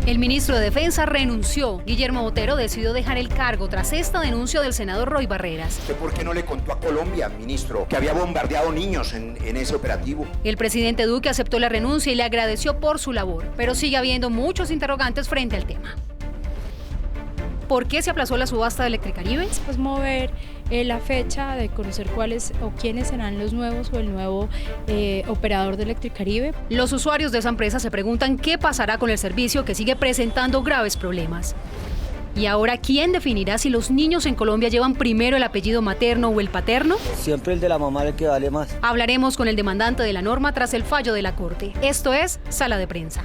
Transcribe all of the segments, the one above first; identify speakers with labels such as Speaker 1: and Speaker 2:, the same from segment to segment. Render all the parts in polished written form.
Speaker 1: El ministro de Defensa renunció. Guillermo Botero decidió dejar el cargo tras esta denuncia del senador Roy Barreras.
Speaker 2: ¿Usted por qué no le contó a Colombia, ministro, que había bombardeado niños en ese operativo?
Speaker 1: El presidente Duque aceptó la renuncia y le agradeció por su labor, pero sigue habiendo muchos interrogantes frente al tema. ¿Por qué se aplazó la subasta de Electricaribe?
Speaker 3: Pues mover la fecha de conocer cuáles o quiénes serán los nuevos o el nuevo operador de Electricaribe.
Speaker 1: Los usuarios de esa empresa se preguntan qué pasará con el servicio que sigue presentando graves problemas. Y ahora, ¿quién definirá si los niños en Colombia llevan primero el apellido materno o el paterno?
Speaker 4: Siempre el de la mamá es el que vale más.
Speaker 1: Hablaremos con el demandante de la norma tras el fallo de la Corte. Esto es Sala de Prensa.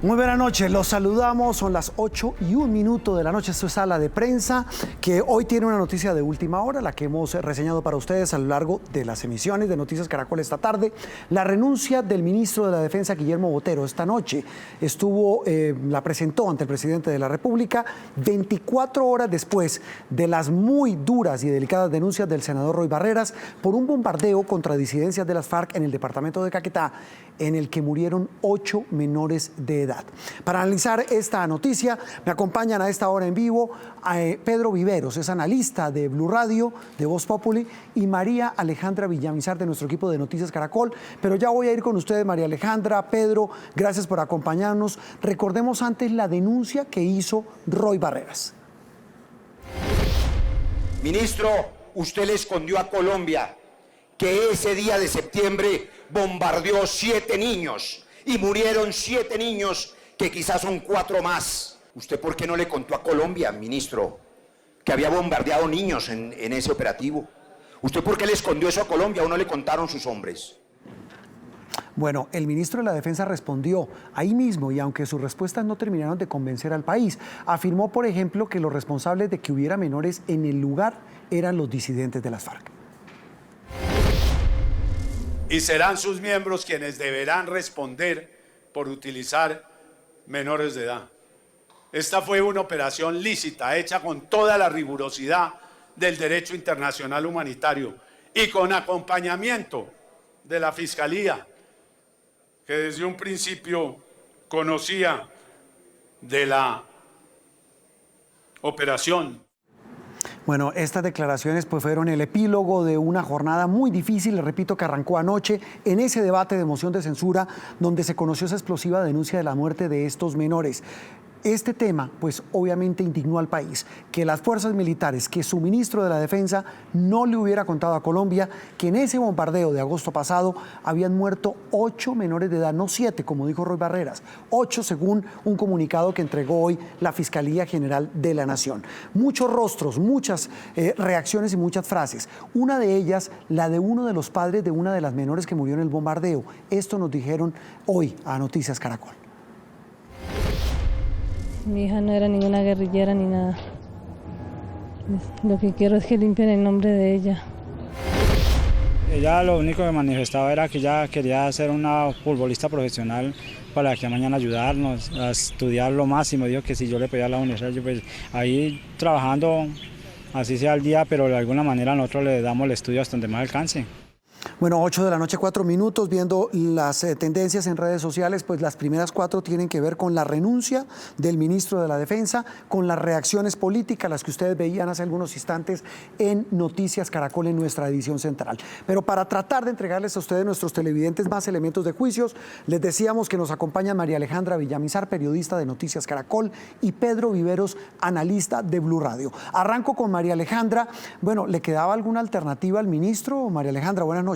Speaker 5: Muy buenas noches, los saludamos, son las 8:01 de la noche, esto es Sala de Prensa, que hoy tiene una noticia de última hora, la que hemos reseñado para ustedes a lo largo de las emisiones de Noticias Caracol esta tarde. La renuncia del ministro de la Defensa, Guillermo Botero, esta noche la presentó ante el presidente de la República 24 horas después de las muy duras y delicadas denuncias del senador Roy Barreras por un bombardeo contra disidencias de las FARC en el departamento de Caquetá, en el que murieron 8 menores de edad. Para analizar esta noticia, me acompañan a esta hora en vivo Pedro Viveros, es analista de Blue Radio, de Voz Populi, y María Alejandra Villamizar, de nuestro equipo de Noticias Caracol. Pero ya voy a ir con ustedes, María Alejandra, Pedro, gracias por acompañarnos. Recordemos antes la denuncia que hizo Roy Barreras.
Speaker 2: Ministro, usted le escondió a Colombia que ese día de septiembre bombardeó 7 niños y murieron 7 niños, que quizás son 4 más. ¿Usted por qué no le contó a Colombia, ministro, que había bombardeado niños en ese operativo? ¿Usted por qué le escondió eso a Colombia o no le contaron sus hombres?
Speaker 5: Bueno, el ministro de la Defensa respondió ahí mismo, y aunque sus respuestas no terminaron de convencer al país, afirmó, por ejemplo, que los responsables de que hubiera menores en el lugar eran los disidentes de las FARC.
Speaker 6: Y serán sus miembros quienes deberán responder por utilizar menores de edad. Esta fue una operación lícita, hecha con toda la rigurosidad del derecho internacional humanitario y con acompañamiento de la Fiscalía, que desde un principio conocía de la operación.
Speaker 5: Bueno, estas declaraciones pues fueron el epílogo de una jornada muy difícil, les repito, que arrancó anoche en ese debate de moción de censura donde se conoció esa explosiva denuncia de la muerte de estos menores. Este tema, pues obviamente indignó al país, que las fuerzas militares, que su ministro de la Defensa no le hubiera contado a Colombia que en ese bombardeo de agosto pasado habían muerto 8 menores de edad, no 7, como dijo Roy Barreras, 8 según un comunicado que entregó hoy la Fiscalía General de la Nación. Muchos rostros, muchas reacciones y muchas frases. Una de ellas, la de uno de los padres de una de las menores que murió en el bombardeo. Esto nos dijeron hoy a Noticias Caracol.
Speaker 3: Mi hija no era ninguna guerrillera ni nada. Lo que quiero es que limpien el nombre de ella.
Speaker 7: Ella lo único que manifestaba era que ella quería ser una futbolista profesional para que mañana ayudarnos a estudiar lo máximo. Dijo que si yo le pedía a la universidad, yo pues ahí trabajando, así sea al día, pero de alguna manera nosotros le damos el estudio hasta donde más alcance.
Speaker 5: Bueno, 8 de la noche, 4 minutos, viendo las tendencias en redes sociales, pues las primeras 4 tienen que ver con la renuncia del ministro de la Defensa, con las reacciones políticas, las que ustedes veían hace algunos instantes en Noticias Caracol en nuestra edición central. Pero para tratar de entregarles a ustedes, nuestros televidentes, más elementos de juicios, les decíamos que nos acompaña María Alejandra Villamizar, periodista de Noticias Caracol, y Pedro Viveros, analista de Blue Radio. Arranco con María Alejandra. Bueno, ¿le quedaba alguna alternativa al ministro? María Alejandra, buenas noches.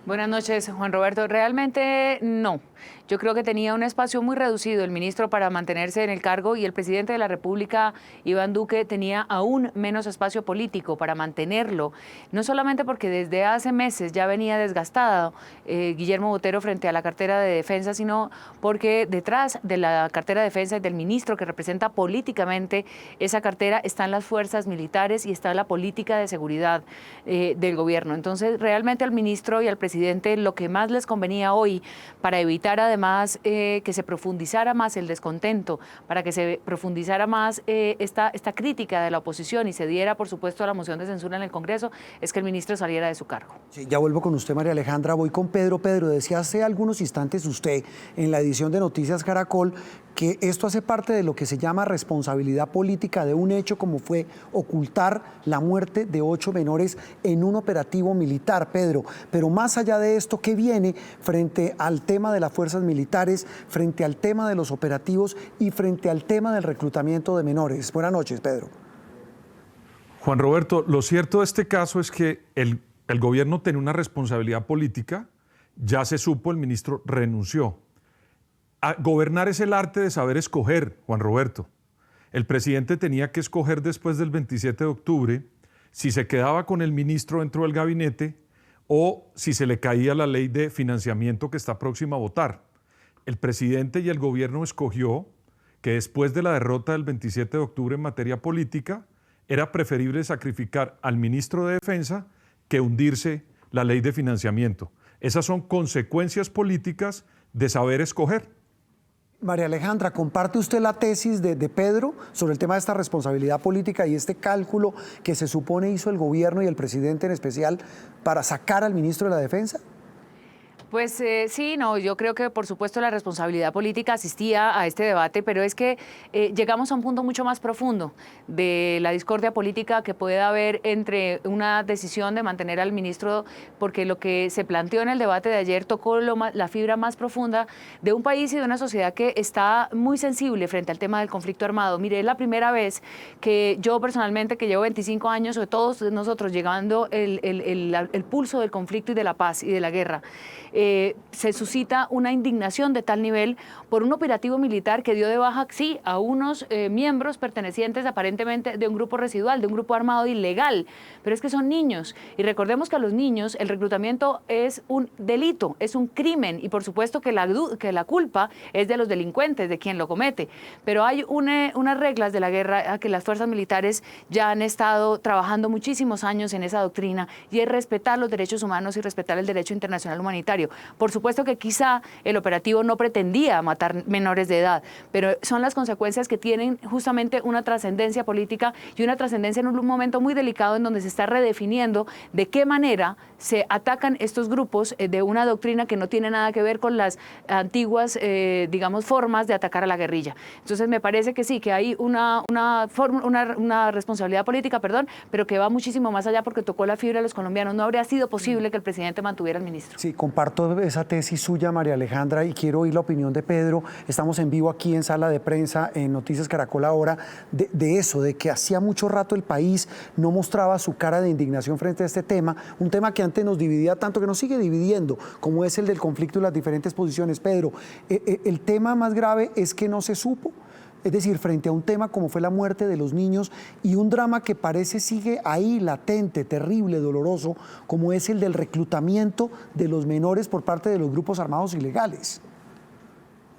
Speaker 8: Buenas noches, Juan Roberto. Realmente no. Yo creo que tenía un espacio muy reducido el ministro para mantenerse en el cargo y el presidente de la República, Iván Duque, tenía aún menos espacio político para mantenerlo, no solamente porque desde hace meses ya venía desgastado Guillermo Botero frente a la cartera de defensa, sino porque detrás de la cartera de defensa y del ministro que representa políticamente esa cartera están las fuerzas militares y está la política de seguridad del gobierno. Entonces, realmente al ministro y al presidente lo que más les convenía hoy para evitar evitar además que se profundizara más el descontento, para que se profundizara más esta crítica de la oposición y se diera, por supuesto, a la moción de censura en el Congreso, es que el ministro saliera de su cargo.
Speaker 5: Sí, ya vuelvo con usted, María Alejandra. Voy con Pedro. Pedro, decía hace algunos instantes usted en la edición de Noticias Caracol que esto hace parte de lo que se llama responsabilidad política de un hecho como fue ocultar la muerte de 8 menores en un operativo militar, Pedro. Pero más allá de esto, ¿qué viene frente al tema de las fuerzas militares, frente al tema de los operativos y frente al tema del reclutamiento de menores? Buenas noches, Pedro.
Speaker 9: Juan Roberto, lo cierto de este caso es que el gobierno tenía una responsabilidad política, ya se supo, el ministro renunció. Gobernar es el arte de saber escoger, Juan Roberto. El presidente tenía que escoger después del 27 de octubre si se quedaba con el ministro dentro del gabinete o si se le caía la ley de financiamiento que está próxima a votar. El presidente y el gobierno escogió que después de la derrota del 27 de octubre en materia política, era preferible sacrificar al ministro de Defensa que hundirse la ley de financiamiento. Esas son consecuencias políticas de saber escoger.
Speaker 5: María Alejandra, ¿comparte usted la tesis de Pedro sobre el tema de esta responsabilidad política y este cálculo que se supone hizo el gobierno y el presidente en especial para sacar al ministro de la Defensa?
Speaker 8: Pues sí, no, yo creo que por supuesto la responsabilidad política asistía a este debate, pero es que llegamos a un punto mucho más profundo de la discordia política que puede haber entre una decisión de mantener al ministro, porque lo que se planteó en el debate de ayer tocó la fibra más profunda de un país y de una sociedad que está muy sensible frente al tema del conflicto armado. Mire, es la primera vez que yo personalmente, que llevo 25 años, de todos nosotros llegando el pulso del conflicto y de la paz y de la guerra, se suscita una indignación de tal nivel por un operativo militar que dio de baja, sí, a unos miembros pertenecientes aparentemente de un grupo residual, de un grupo armado ilegal, pero es que son niños. Y recordemos que a los niños el reclutamiento es un delito, es un crimen, y por supuesto que la culpa es de los delincuentes, de quien lo comete. Pero hay unas reglas de la guerra a que las fuerzas militares ya han estado trabajando muchísimos años en esa doctrina, y es respetar los derechos humanos y respetar el derecho internacional humanitario. Por supuesto que quizá el operativo no pretendía matar menores de edad, pero son las consecuencias que tienen justamente una trascendencia política y una trascendencia en un momento muy delicado en donde se está redefiniendo de qué manera se atacan estos grupos de una doctrina que no tiene nada que ver con las antiguas, digamos, formas de atacar a la guerrilla. Entonces me parece que sí, que hay una responsabilidad política, pero que va muchísimo más allá porque tocó la fibra de los colombianos. No habría sido posible que el presidente mantuviera al ministro.
Speaker 5: Sí, comparto esa tesis suya, María Alejandra, y quiero oír la opinión de Pedro. Estamos en vivo aquí en Sala de Prensa, en Noticias Caracol ahora, de eso, de que hacía mucho rato el país no mostraba su cara de indignación frente a este tema, un tema que antes nos dividía tanto, que nos sigue dividiendo, como es el del conflicto y las diferentes posiciones. Pedro, el tema más grave es que no se supo. Es decir, frente a un tema como fue la muerte de los niños y un drama que parece sigue ahí latente, terrible, doloroso, como es el del reclutamiento de los menores por parte de los grupos armados ilegales.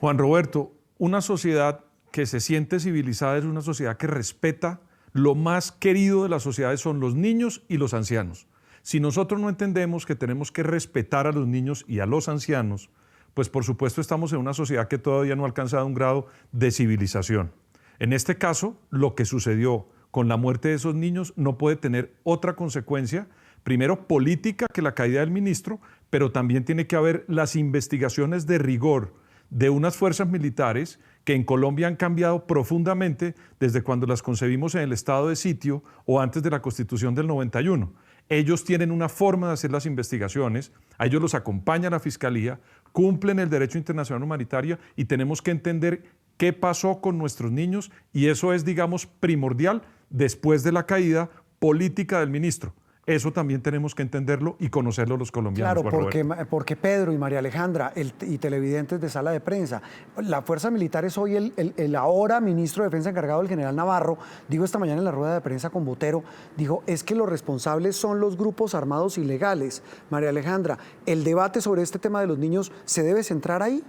Speaker 9: Juan Roberto, una sociedad que se siente civilizada es una sociedad que respeta. Lo más querido de las sociedades son los niños y los ancianos. Si nosotros no entendemos que tenemos que respetar a los niños y a los ancianos, pues por supuesto estamos en una sociedad que todavía no ha alcanzado un grado de civilización. En este caso, lo que sucedió con la muerte de esos niños no puede tener otra consecuencia, primero política, que la caída del ministro, pero también tiene que haber las investigaciones de rigor de unas fuerzas militares que en Colombia han cambiado profundamente desde cuando las concebimos en el estado de sitio o antes de la Constitución del 91. Ellos tienen una forma de hacer las investigaciones, a ellos los acompaña la Fiscalía, cumplen el derecho internacional humanitario y tenemos que entender qué pasó con nuestros niños, y eso es, digamos, primordial después de la caída política del ministro. Eso también tenemos que entenderlo y conocerlo los colombianos.
Speaker 5: Claro, porque Pedro y María Alejandra y televidentes de Sala de Prensa, la Fuerza Militar es hoy el ahora ministro de Defensa encargado, el general Navarro, dijo esta mañana en la rueda de prensa con Botero, dijo, es que los responsables son los grupos armados ilegales. María Alejandra, ¿el debate sobre este tema de los niños se debe centrar ahí?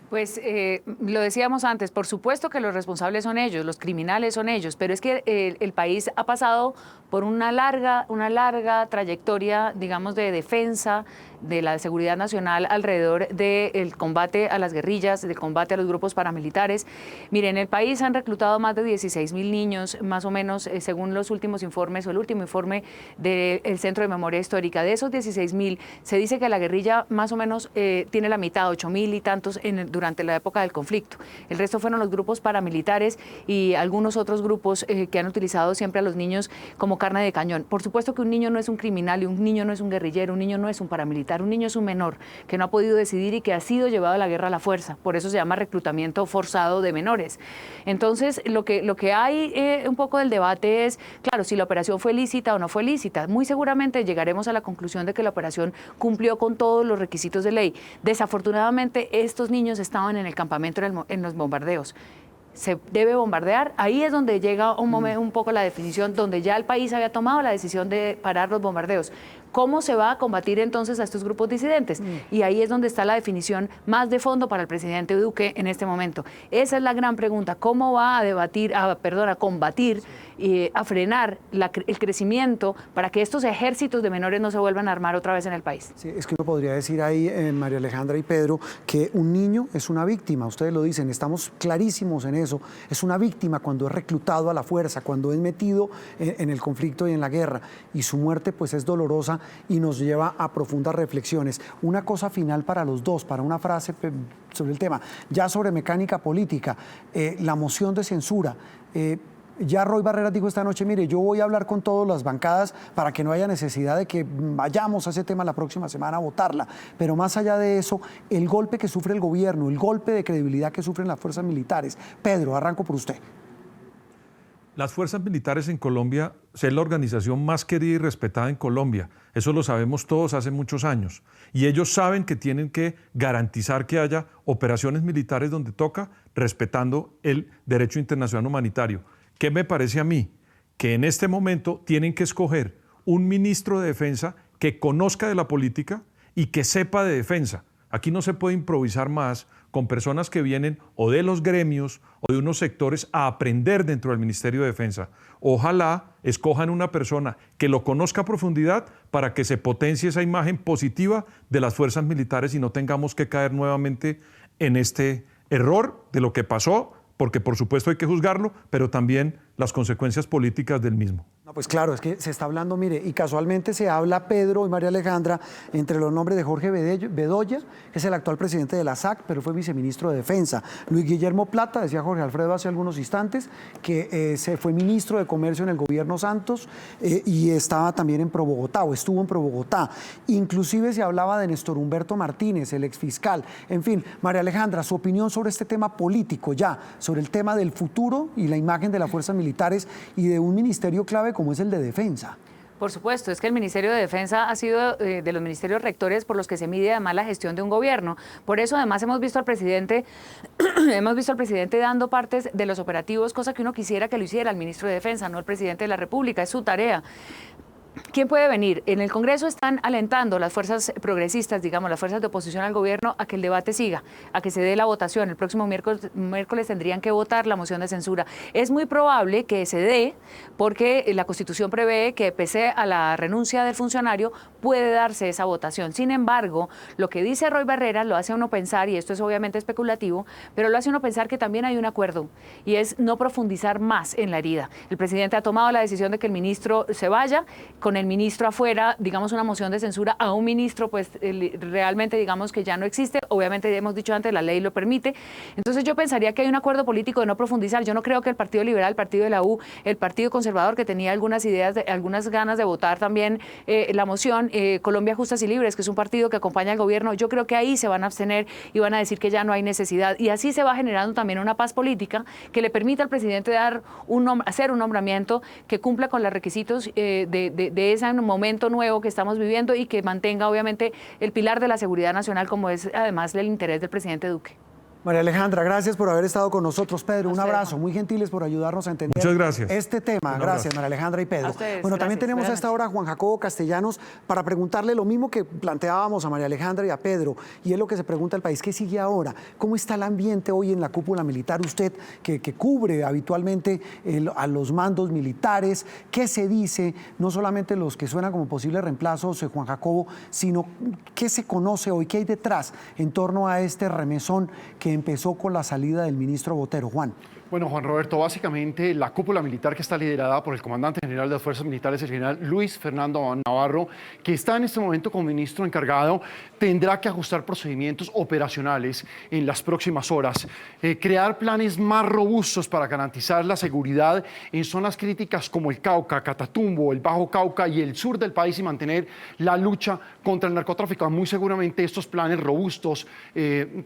Speaker 8: Pues lo decíamos antes, por supuesto que los responsables son ellos, los criminales son ellos, pero es que el país ha pasado por una larga trayectoria, digamos, de defensa de la seguridad nacional alrededor del combate a las guerrillas, del combate a los grupos paramilitares. Mire, en el país han reclutado más de 16.000 niños, más o menos, según los últimos informes o el último informe del Centro de Memoria Histórica. De esos 16.000, se dice que la guerrilla más o menos tiene la mitad, 8.000 y tantos durante la época del conflicto. El resto fueron los grupos paramilitares y algunos otros grupos que han utilizado siempre a los niños como carne de cañón. Por supuesto que un niño no es un criminal y un niño no es un guerrillero, un niño no es un paramilitar, un niño es un menor que no ha podido decidir y que ha sido llevado a la guerra a la fuerza. Por eso se llama reclutamiento forzado de menores. Entonces, lo que hay un poco del debate es, claro, si la operación fue lícita o no fue lícita. Muy seguramente llegaremos a la conclusión de que la operación cumplió con todos los requisitos de ley. Desafortunadamente, estos niños estaban en el campamento en los bombardeos. Se debe bombardear, ahí es donde llega un poco la definición, donde ya el país había tomado la decisión de parar los bombardeos. ¿Cómo se va a combatir entonces a estos grupos disidentes? Y ahí es donde está la definición más de fondo para el presidente Duque en este momento. Esa es la gran pregunta, ¿cómo va a combatir y a frenar el crecimiento para que estos ejércitos de menores no se vuelvan a armar otra vez en el país?
Speaker 5: Sí, es que uno podría decir ahí, María Alejandra y Pedro, que un niño es una víctima, ustedes lo dicen, estamos clarísimos en eso, es una víctima cuando es reclutado a la fuerza, cuando es metido en el conflicto y en la guerra, y su muerte pues es dolorosa y nos lleva a profundas reflexiones. Una cosa final para los dos, para una frase sobre el tema, ya sobre mecánica política, la moción de censura. Ya Roy Barreras dijo esta noche, mire, yo voy a hablar con todas las bancadas para que no haya necesidad de que vayamos a ese tema la próxima semana a votarla. Pero más allá de eso, el golpe que sufre el gobierno, el golpe de credibilidad que sufren las fuerzas militares. Pedro, arranco por usted.
Speaker 9: Las fuerzas militares en Colombia es la organización más querida y respetada en Colombia. Eso lo sabemos todos hace muchos años. Y ellos saben que tienen que garantizar que haya operaciones militares donde toca, respetando el derecho internacional humanitario. ¿Qué me parece a mí? Que en este momento tienen que escoger un ministro de defensa que conozca de la política y que sepa de defensa. Aquí no se puede improvisar más con personas que vienen o de los gremios o de unos sectores a aprender dentro del Ministerio de Defensa. Ojalá escojan una persona que lo conozca a profundidad para que se potencie esa imagen positiva de las fuerzas militares y no tengamos que caer nuevamente en este error de lo que pasó, porque por supuesto hay que juzgarlo, pero también las consecuencias políticas del mismo.
Speaker 5: No, pues claro, es que se está hablando, mire, y casualmente se habla, Pedro y María Alejandra, entre los nombres de Jorge Bedoya, que es el actual presidente de la SAC, pero fue viceministro de Defensa. Luis Guillermo Plata, decía Jorge Alfredo hace algunos instantes, que se fue ministro de Comercio en el gobierno Santos y estaba también en ProBogotá, o estuvo en ProBogotá. Inclusive se hablaba de Néstor Humberto Martínez, el exfiscal. En fin, María Alejandra, su opinión sobre este tema político ya, sobre el tema del futuro y la imagen de las fuerzas militares y de un ministerio clave como es el de Defensa.
Speaker 8: Por supuesto, es que el Ministerio de Defensa ha sido de los ministerios rectores por los que se mide además la gestión de un gobierno. Por eso además hemos visto al presidente dando partes de los operativos, cosa que uno quisiera que lo hiciera el ministro de Defensa, no el presidente de la República, es su tarea. ¿Quién puede venir? En el Congreso están alentando las fuerzas progresistas, digamos, las fuerzas de oposición al gobierno, a que el debate siga, a que se dé la votación. El próximo miércoles tendrían que votar la moción de censura. Es muy probable que se dé, porque la Constitución prevé que pese a la renuncia del funcionario, puede darse esa votación. Sin embargo, lo que dice Roy Barreras lo hace a uno pensar, y esto es obviamente especulativo, pero lo hace a uno pensar que también hay un acuerdo, y es no profundizar más en la herida. El presidente ha tomado la decisión de que el ministro se vaya, con el ministro afuera, digamos, una moción de censura a un ministro, pues realmente digamos que ya no existe. Obviamente, hemos dicho antes, la ley lo permite. Entonces yo pensaría que hay un acuerdo político de no profundizar. Yo no creo que el Partido Liberal, el Partido de la U, el Partido Conservador, que tenía algunas ideas, algunas ganas de votar también la moción, Colombia Justas y Libres, que es un partido que acompaña al gobierno, yo creo que ahí se van a abstener y van a decir que ya no hay necesidad. Y así se va generando también una paz política que le permita al presidente hacer un nombramiento que cumpla con los requisitos de ese momento nuevo que estamos viviendo y que mantenga obviamente el pilar de la seguridad nacional, como es además el interés del presidente Duque.
Speaker 5: María Alejandra, gracias por haber estado con nosotros. Pedro, un abrazo, muy gentiles por ayudarnos a entender
Speaker 9: Muchas gracias.
Speaker 5: este tema. Gracias, María Alejandra y Pedro. Bueno, también tenemos a esta hora a Juan Jacobo Castellanos para preguntarle lo mismo que planteábamos a María Alejandra y a Pedro, y es lo que se pregunta el país, ¿qué sigue ahora? ¿Cómo está el ambiente hoy en la cúpula militar? Usted que cubre habitualmente a los mandos militares, ¿qué se dice? No solamente los que suenan como posibles reemplazos, Juan Jacobo, sino qué se conoce hoy, qué hay detrás en torno a este remesón que empezó con la salida del ministro Botero. Juan.
Speaker 10: Bueno, Juan Roberto, básicamente la cúpula militar que está liderada por el comandante general de las Fuerzas Militares, el general Luis Fernando Navarro, que está en este momento como ministro encargado, tendrá que ajustar procedimientos operacionales en las próximas horas, crear planes más robustos para garantizar la seguridad en zonas críticas como el Cauca, Catatumbo, el Bajo Cauca y el sur del país y mantener la lucha contra el narcotráfico. Muy seguramente estos planes robustos,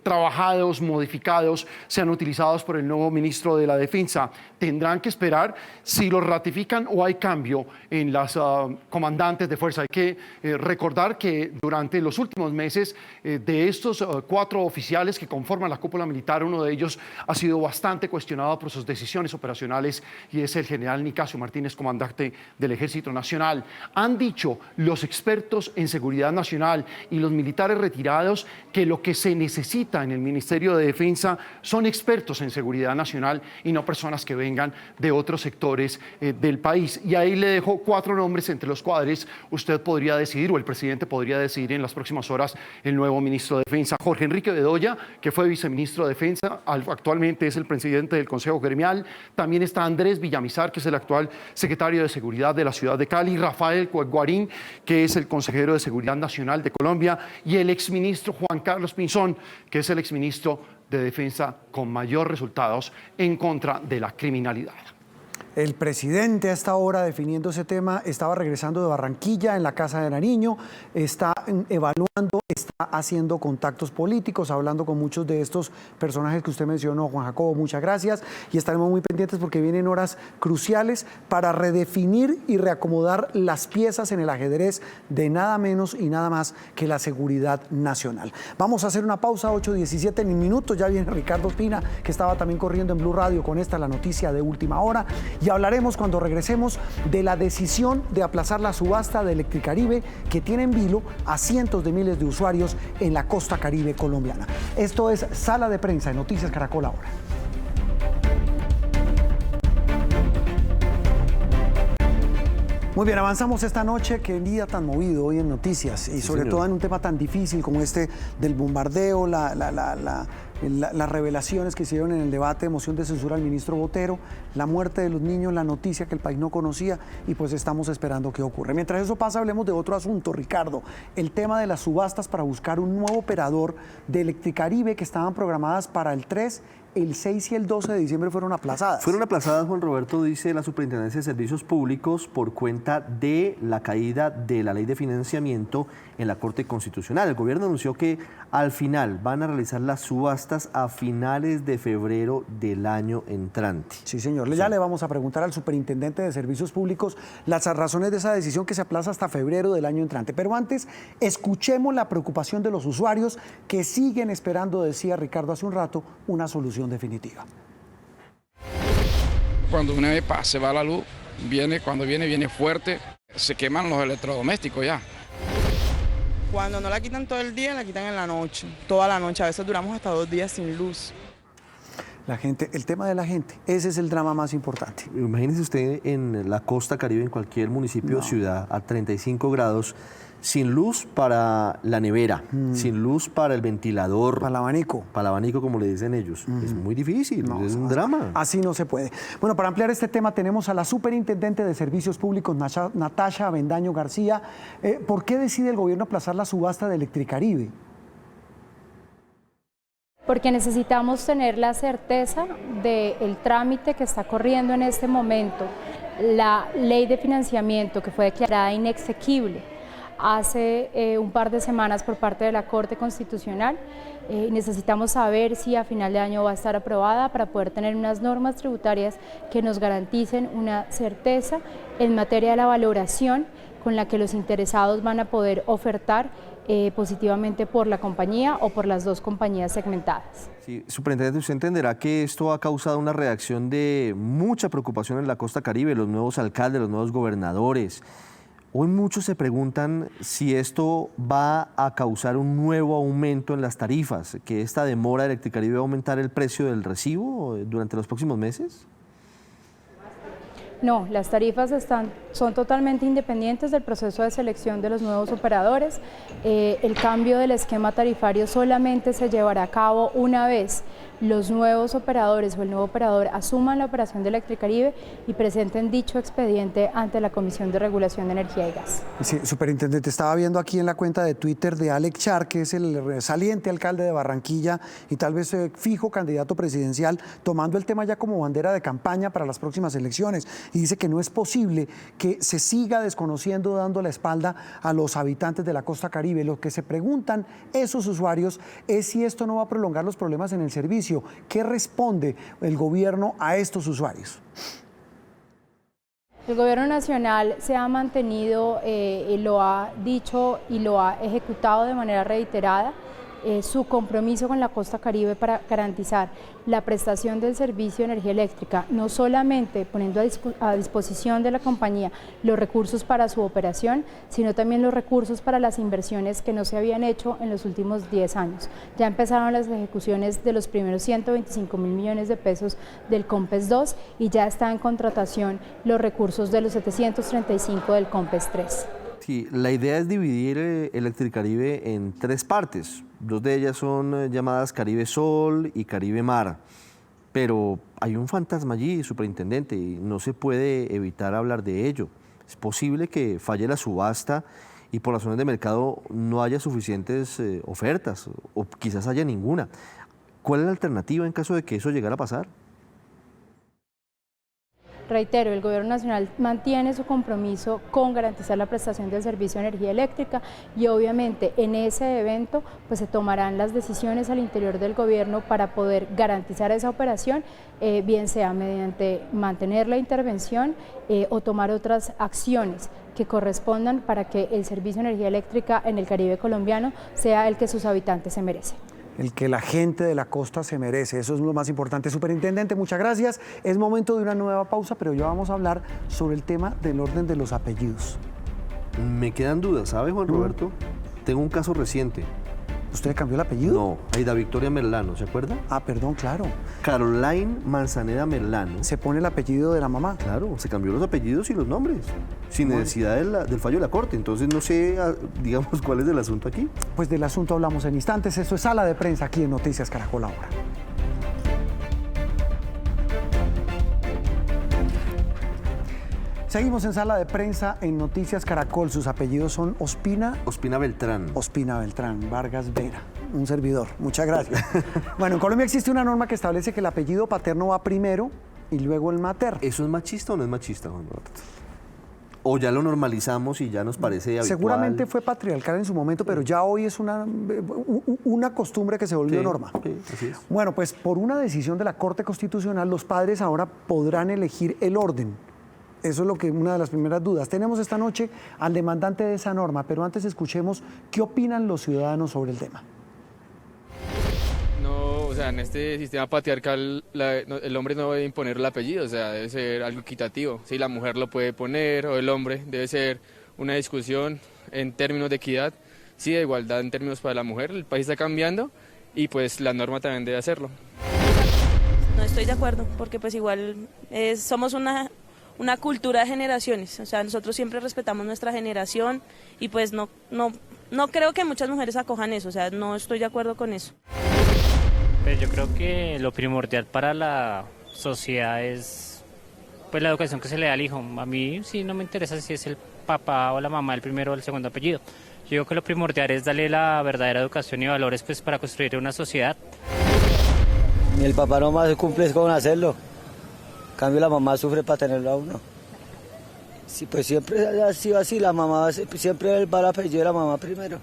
Speaker 10: trabajados, modificados, sean utilizados por el nuevo ministro de la Defensa. Tendrán que esperar si los ratifican o hay cambio en las comandantes de fuerza. Hay que recordar que durante los últimos meses de estos 4 oficiales que conforman la cúpula militar, uno de ellos ha sido bastante cuestionado por sus decisiones operacionales y es el general Nicasio Martínez, comandante del Ejército Nacional. Han dicho los expertos en seguridad nacional y los militares retirados que lo que se necesita en el Ministerio de Defensa son expertos en seguridad nacional y no personas que vengan de otros sectores del país. Y ahí le dejo 4 nombres entre los cuales usted podría decidir, o el presidente podría decidir en las próximas horas, el nuevo ministro de Defensa. Jorge Enrique Bedoya, que fue viceministro de Defensa, actualmente es el presidente del Consejo Gremial. También está Andrés Villamizar, que es el actual secretario de Seguridad de la ciudad de Cali. Rafael Guarín, que es el consejero de Seguridad Nacional de Colombia. Y el exministro Juan Carlos Pinzón, que es el exministro de Defensa con mayor resultados en contra de la criminalidad.
Speaker 5: El presidente a esta hora definiendo ese tema estaba regresando de Barranquilla en la Casa de Nariño, está evaluando, está haciendo contactos políticos, hablando con muchos de estos personajes que usted mencionó. Juan Jacobo, muchas gracias, y estaremos muy pendientes porque vienen horas cruciales para redefinir y reacomodar las piezas en el ajedrez de nada menos y nada más que la seguridad nacional. Vamos a hacer una pausa, 8:17 minutos, ya viene Ricardo Ospina, que estaba también corriendo en Blue Radio con esta, la noticia de última hora, y hablaremos cuando regresemos de la decisión de aplazar la subasta de Electricaribe que tiene en vilo a cientos de miles de usuarios en la costa caribe colombiana. Esto es Sala de Prensa en Noticias Caracol ahora. Muy bien, avanzamos esta noche. Qué día tan movido hoy en Noticias y sobre todo en un tema tan difícil como este del bombardeo, las revelaciones que se dieron en el debate de moción de censura al ministro Botero, la muerte de los niños, la noticia que el país no conocía, y pues estamos esperando qué ocurre. Mientras eso pasa, hablemos de otro asunto, Ricardo, el tema de las subastas para buscar un nuevo operador de Electricaribe que estaban programadas para el 3, el 6 y el 12 de diciembre fueron aplazadas.
Speaker 11: Fueron aplazadas, Juan Roberto, dice la Superintendencia de Servicios Públicos, por cuenta de la caída de la ley de financiamiento en la Corte Constitucional. El gobierno anunció que al final van a realizar las subastas a finales de febrero del año entrante.
Speaker 5: Sí, señor. Ya le vamos a preguntar al Superintendente de Servicios Públicos las razones de esa decisión que se aplaza hasta febrero del año entrante. Pero antes, escuchemos la preocupación de los usuarios que siguen esperando, decía Ricardo hace un rato, una solución definitiva.
Speaker 12: Cuando una vez se va la luz, cuando viene fuerte, se queman los electrodomésticos ya.
Speaker 13: Cuando no la quitan todo el día, la quitan en la noche, toda la noche. A veces duramos hasta 2 días sin luz.
Speaker 5: La gente, el tema de la gente, ese es el drama más importante.
Speaker 11: Imagínese usted en la costa caribe, en cualquier municipio o ciudad, a 35 grados, sin luz para la nevera, sin luz para el ventilador.
Speaker 5: Para el abanico.
Speaker 11: Para el abanico, como le dicen ellos. Es muy difícil, es un drama.
Speaker 5: Así no se puede. Bueno, para ampliar este tema tenemos a la Superintendente de Servicios Públicos, Natasha Avendaño García. ¿Por qué decide el gobierno aplazar la subasta de Electricaribe?
Speaker 3: Porque necesitamos tener la certeza del trámite que está corriendo en este momento. La ley de financiamiento que fue declarada inexequible hace un par de semanas por parte de la Corte Constitucional. Necesitamos saber si a final de año va a estar aprobada para poder tener unas normas tributarias que nos garanticen una certeza en materia de la valoración con la que los interesados van a poder ofertar positivamente por la compañía o por las dos compañías segmentadas.
Speaker 11: Sí, superintendente, usted entenderá que esto ha causado una reacción de mucha preocupación en la costa Caribe, los nuevos alcaldes, los nuevos gobernadores. Hoy muchos se preguntan si esto va a causar un nuevo aumento en las tarifas, que esta demora de Electricaribe va a aumentar el precio del recibo durante los próximos meses.
Speaker 3: No, las tarifas son totalmente independientes del proceso de selección de los nuevos operadores. El cambio del esquema tarifario solamente se llevará a cabo una vez los nuevos operadores o el nuevo operador asuman la operación de Electricaribe y presenten dicho expediente ante la Comisión de Regulación de Energía y Gas.
Speaker 5: Sí, superintendente, estaba viendo aquí en la cuenta de Twitter de Alex Char, que es el saliente alcalde de Barranquilla y tal vez fijo candidato presidencial, tomando el tema ya como bandera de campaña para las próximas elecciones. Y dice que no es posible que se siga desconociendo, dando la espalda a los habitantes de la costa Caribe. Lo que se preguntan esos usuarios es si esto no va a prolongar los problemas en el servicio. ¿Qué responde el gobierno a estos usuarios?
Speaker 3: El gobierno nacional se ha mantenido, lo ha dicho y lo ha ejecutado de manera reiterada, su compromiso con la costa Caribe para garantizar la prestación del servicio de energía eléctrica, no solamente poniendo a disposición de la compañía los recursos para su operación, sino también los recursos para las inversiones que no se habían hecho en los últimos 10 años. Ya empezaron las ejecuciones de los primeros 125.000 millones de pesos del COMPES 2 y ya está en contratación los recursos de los 735 del COMPES 3.
Speaker 11: Sí, la idea es dividir Electricaribe en 3 partes. 2 de ellas son llamadas Caribe Sol y Caribe Mar. Pero hay un fantasma allí, superintendente, y no se puede evitar hablar de ello. Es posible que falle la subasta y por razones de mercado no haya suficientes ofertas, o quizás haya ninguna. ¿Cuál es la alternativa en caso de que eso llegara a pasar?
Speaker 3: Reitero, el Gobierno Nacional mantiene su compromiso con garantizar la prestación del servicio de energía eléctrica y obviamente en ese evento pues se tomarán las decisiones al interior del Gobierno para poder garantizar esa operación, bien sea mediante mantener la intervención o tomar otras acciones que correspondan para que el servicio de energía eléctrica en el Caribe colombiano sea el que sus habitantes se merecen.
Speaker 5: El que la gente de la costa se merece, eso es lo más importante. Superintendente, muchas gracias. Es momento de una nueva pausa, pero ya vamos a hablar sobre el tema del orden de los apellidos.
Speaker 11: Me quedan dudas, ¿sabe, Juan Roberto? Tengo un caso reciente.
Speaker 5: ¿Usted cambió el apellido?
Speaker 11: No, Aida Victoria Merlano, ¿se acuerda?
Speaker 5: Ah, perdón, claro.
Speaker 11: Caroline Manzaneda Merlano.
Speaker 5: Se pone el apellido de la mamá.
Speaker 11: Claro, se cambió los apellidos y los nombres, sin necesidad del fallo de la Corte. Entonces no sé, digamos, cuál es el asunto aquí.
Speaker 5: Pues del asunto hablamos en instantes. Esto es Sala de Prensa aquí en Noticias Caracol Ahora. Seguimos en Sala de Prensa en Noticias Caracol. Sus apellidos son Ospina.
Speaker 11: Ospina Beltrán.
Speaker 5: Ospina Beltrán, Vargas Vera. Un servidor. Muchas gracias. Bueno, en Colombia existe una norma que establece que el apellido paterno va primero y luego el materno.
Speaker 11: ¿Eso es machista o no es machista, Juan Roberto? ¿O ya lo normalizamos y ya nos parece habitual?
Speaker 5: Seguramente fue patriarcal en su momento, pero ya hoy es una costumbre que se volvió norma.
Speaker 11: Sí, así es.
Speaker 5: Bueno, pues por una decisión de la Corte Constitucional, los padres ahora podrán elegir el orden. Eso es lo que una de las primeras dudas. Tenemos esta noche al demandante de esa norma, pero antes escuchemos qué opinan los ciudadanos sobre el tema.
Speaker 14: No, o sea, en este sistema patriarcal el hombre no debe imponer el apellido, o sea, debe ser algo equitativo. Si la mujer lo puede poner o el hombre, debe ser una discusión en términos de equidad, sí, de igualdad en términos para la mujer. El país está cambiando y pues la norma también debe hacerlo.
Speaker 15: No estoy de acuerdo, porque pues igual somos una cultura de generaciones, o sea, nosotros siempre respetamos nuestra generación y pues no creo que muchas mujeres acojan eso, o sea, no estoy de acuerdo con eso.
Speaker 16: Pues yo creo que lo primordial para la sociedad es pues la educación que se le da al hijo. A mí sí no me interesa si es el papá o la mamá el primero o el segundo apellido. Yo digo que lo primordial es darle la verdadera educación y valores pues para construir una sociedad.
Speaker 4: El papá nomás cumple con hacerlo. En cambio la mamá sufre para tenerlo a uno. Sí, pues siempre ha sido así, la mamá siempre va al apellido de la mamá primero.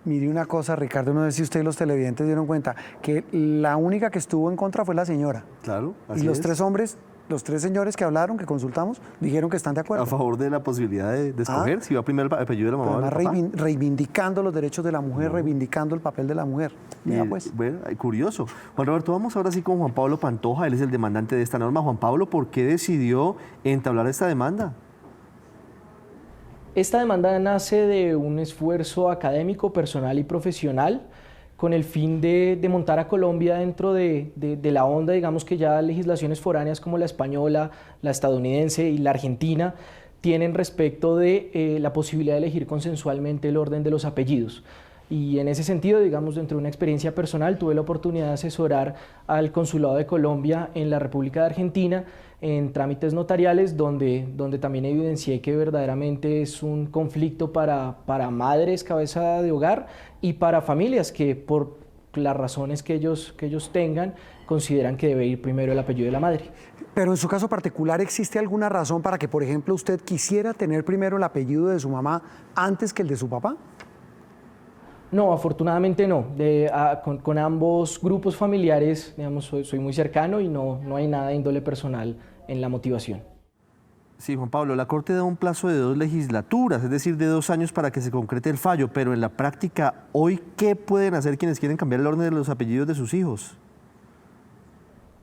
Speaker 5: Mire una cosa, Ricardo, no sé si usted y los televidentes dieron cuenta que la única que estuvo en contra fue la señora.
Speaker 11: Claro, así
Speaker 5: y los
Speaker 11: es.
Speaker 5: 3 hombres Los 3 señores que hablaron, que consultamos, dijeron que están de acuerdo.
Speaker 11: A favor de la posibilidad de escoger si va primero el apellido de la mamá o del papá.
Speaker 5: Reivindicando los derechos de la mujer, reivindicando el papel de la mujer. Mira, pues.
Speaker 11: Bueno, curioso. Juan Roberto, vamos ahora sí con Juan Pablo Pantoja, él es el demandante de esta norma. Juan Pablo, ¿por qué decidió entablar esta demanda?
Speaker 17: Esta demanda nace de un esfuerzo académico, personal y profesional con el fin de montar a Colombia dentro de la onda, digamos que ya legislaciones foráneas como la española, la estadounidense y la argentina tienen respecto de la posibilidad de elegir consensualmente el orden de los apellidos. Y en ese sentido, digamos, dentro de una experiencia personal, tuve la oportunidad de asesorar al Consulado de Colombia en la República de Argentina en trámites notariales, donde también evidencié que verdaderamente es un conflicto para madres cabeza de hogar y para familias que por las razones que ellos tengan consideran que debe ir primero el apellido de la madre.
Speaker 5: Pero en su caso particular, ¿existe alguna razón para que, por ejemplo, usted quisiera tener primero el apellido de su mamá antes que el de su papá?
Speaker 17: No, afortunadamente no. Con ambos grupos familiares, digamos, soy muy cercano y no hay nada de índole personal en la motivación.
Speaker 11: Sí, Juan Pablo, la Corte da un plazo de 2 legislaturas, es decir, de 2 años para que se concrete el fallo, pero en la práctica, hoy, ¿qué pueden hacer quienes quieren cambiar el orden de los apellidos de sus hijos?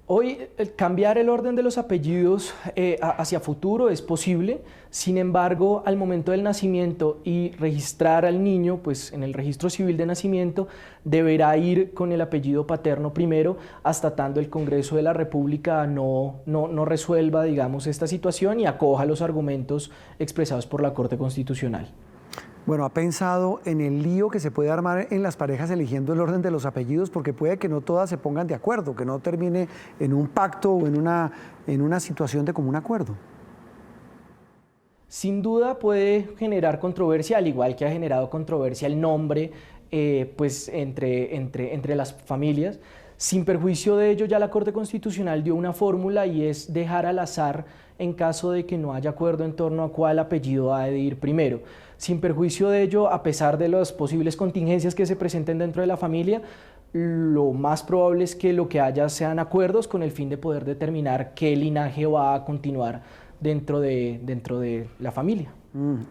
Speaker 17: Hoy cambiar el orden de los apellidos hacia futuro es posible, sin embargo, al momento del nacimiento y registrar al niño, pues en el registro civil de nacimiento, deberá ir con el apellido paterno primero, hasta tanto el Congreso de la República no resuelva, digamos, esta situación y acoja los argumentos expresados por la Corte Constitucional.
Speaker 5: Bueno, ¿ha pensado en el lío que se puede armar en las parejas eligiendo el orden de los apellidos? Porque puede que no todas se pongan de acuerdo, que no termine en un pacto o en una situación de común acuerdo.
Speaker 17: Sin duda puede generar controversia, al igual que ha generado controversia el nombre pues entre las familias. Sin perjuicio de ello, ya la Corte Constitucional dio una fórmula y es dejar al azar en caso de que no haya acuerdo en torno a cuál apellido ha de ir primero. Sin perjuicio de ello, a pesar de las posibles contingencias que se presenten dentro de la familia, lo más probable es que lo que haya sean acuerdos con el fin de poder determinar qué linaje va a continuar dentro de la familia.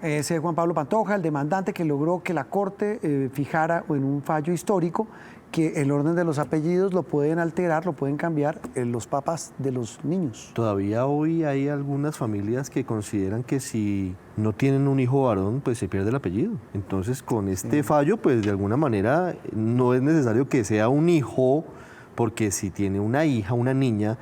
Speaker 5: Ese es Juan Pablo Pantoja, el demandante que logró que la Corte fijara en un fallo histórico que el orden de los apellidos lo pueden alterar, lo pueden cambiar los papás de los niños.
Speaker 11: Todavía hoy hay algunas familias que consideran que si no tienen un hijo varón, pues se pierde el apellido. Entonces, con este fallo, pues de alguna manera no es necesario que sea un hijo, porque si tiene una hija, una niña,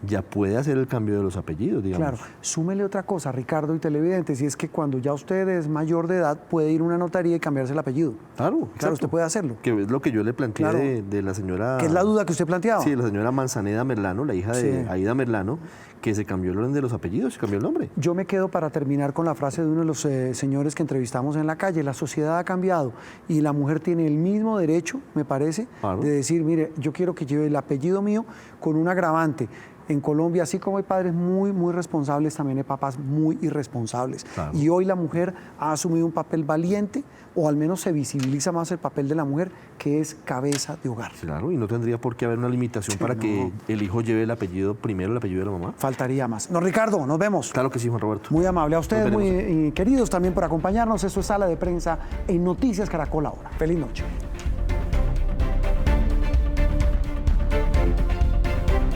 Speaker 11: ya puede hacer el cambio de los apellidos, digamos.
Speaker 5: Claro, súmele otra cosa, Ricardo y televidentes, y es que cuando ya usted es mayor de edad, puede ir a una notaría y cambiarse el apellido.
Speaker 11: Claro,
Speaker 5: claro, usted puede hacerlo.
Speaker 11: Que es lo que yo le planteé
Speaker 5: claro.
Speaker 11: de la señora...
Speaker 5: ¿Qué es la duda que usted planteaba?
Speaker 11: Sí, la señora Manzaneda Merlano, la hija de Aida Merlano, que se cambió el orden de los apellidos, se cambió el nombre.
Speaker 5: Yo me quedo para terminar con la frase de uno de los señores que entrevistamos en la calle: la sociedad ha cambiado y la mujer tiene el mismo derecho, me parece, de decir, mire, yo quiero que lleve el apellido mío con un agravante. En Colombia, así como hay padres muy responsables, también hay papás muy irresponsables. Claro. Y hoy la mujer ha asumido un papel valiente, o al menos se visibiliza más el papel de la mujer, que es cabeza de hogar.
Speaker 11: Claro, y no tendría por qué haber una limitación para que el hijo lleve el apellido primero, el apellido de la mamá.
Speaker 5: Faltaría más. No, Ricardo, nos vemos.
Speaker 11: Claro que sí, Juan Roberto.
Speaker 5: Muy amable. A ustedes, muy queridos también por acompañarnos. Esto es Sala de Prensa en Noticias Caracol ahora. Feliz noche.